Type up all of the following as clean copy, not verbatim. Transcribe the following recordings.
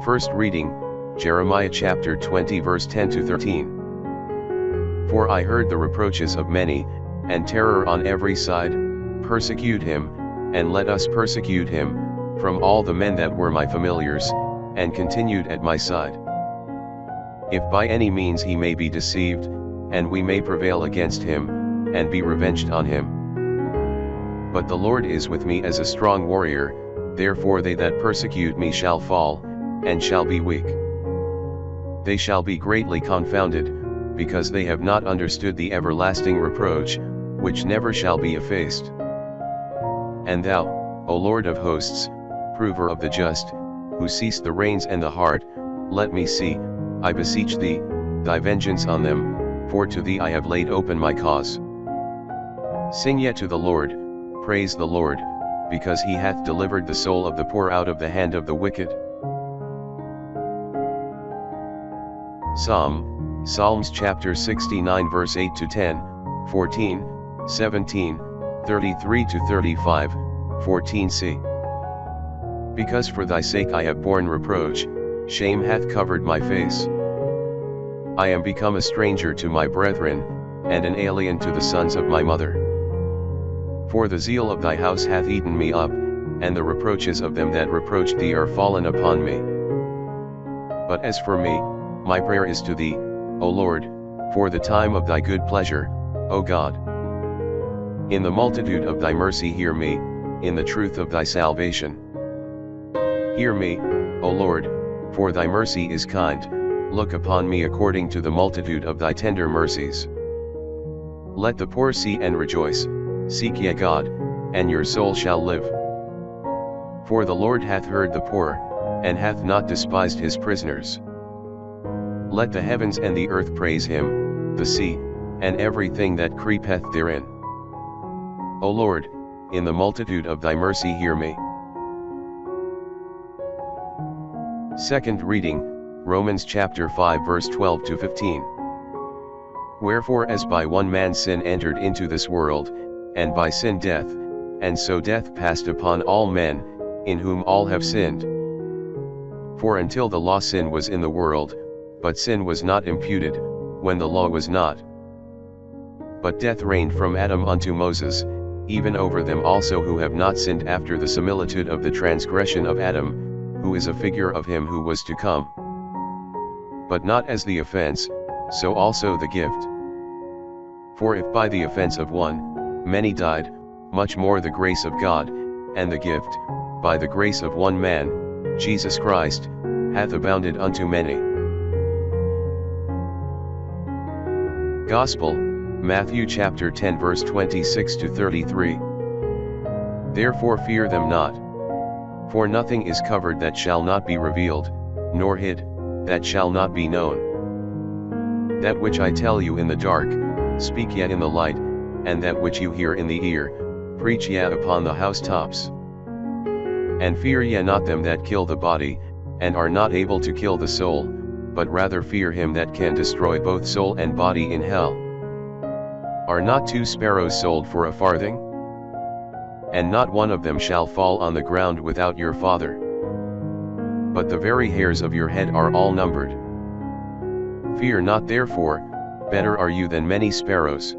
First reading, Jeremiah chapter 20 verse 10 to 13. For I heard the reproaches of many, and terror on every side, persecute him, and let us persecute him, from all the men that were my familiars, and continued at my side. If by any means he may be deceived, and we may prevail against him, and be revenged on him. But the Lord is with me as a strong warrior, therefore they that persecute me shall fall, and shall be weak. They shall be greatly confounded, because they have not understood the everlasting reproach, which never shall be effaced. And thou, O Lord of hosts, prover of the just, who seest the reins and the heart, let me see, I beseech thee, thy vengeance on them, for to thee I have laid open my cause. Sing yet to the Lord, praise the Lord, because he hath delivered the soul of the poor out of the hand of the wicked. Psalms chapter 69 verse 8 to 10, 14, 17, 33 to 35, 14c. Because for thy sake I have borne reproach, shame hath covered my face. I am become a stranger to my brethren, and an alien to the sons of my mother. For the zeal of thy house hath eaten me up, and the reproaches of them that reproached thee are fallen upon me. But as for me, my prayer is to thee, O Lord, for the time of thy good pleasure, O God. In the multitude of thy mercy hear me, in the truth of thy salvation. Hear me, O Lord, for thy mercy is kind, look upon me according to the multitude of thy tender mercies. Let the poor see and rejoice, seek ye God, and your soul shall live. For the Lord hath heard the poor, and hath not despised his prisoners. Let the heavens and the earth praise him, the sea, and everything that creepeth therein. O Lord, in the multitude of thy mercy hear me. Second reading, Romans chapter 5 verse 12 to 15. Wherefore as by one man sin entered into this world, and by sin death, and so death passed upon all men, in whom all have sinned. For until the law sin was in the world, but sin was not imputed, when the law was not. But death reigned from Adam unto Moses, even over them also who have not sinned after the similitude of the transgression of Adam, who is a figure of him who was to come. But not as the offense, so also the gift. For if by the offense of one, many died, much more the grace of God, and the gift, by the grace of one man, Jesus Christ, hath abounded unto many. Gospel, Matthew chapter 10 verse 26 to 33. Therefore fear them not. For nothing is covered that shall not be revealed, nor hid, that shall not be known. That which I tell you in the dark, speak ye in the light, and that which you hear in the ear, preach ye upon the housetops. And fear ye not them that kill the body, and are not able to kill the soul, but rather fear him that can destroy both soul and body in hell. Are not 2 sparrows sold for a farthing? And not one of them shall fall on the ground without your Father. But the very hairs of your head are all numbered. Fear not therefore, better are you than many sparrows.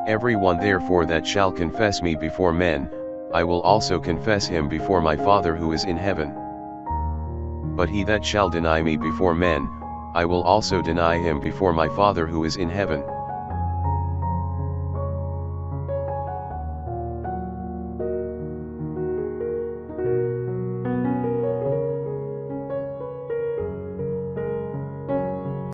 Every one therefore that shall confess me before men, I will also confess him before my Father who is in heaven. But he that shall deny me before men, I will also deny him before my Father who is in heaven.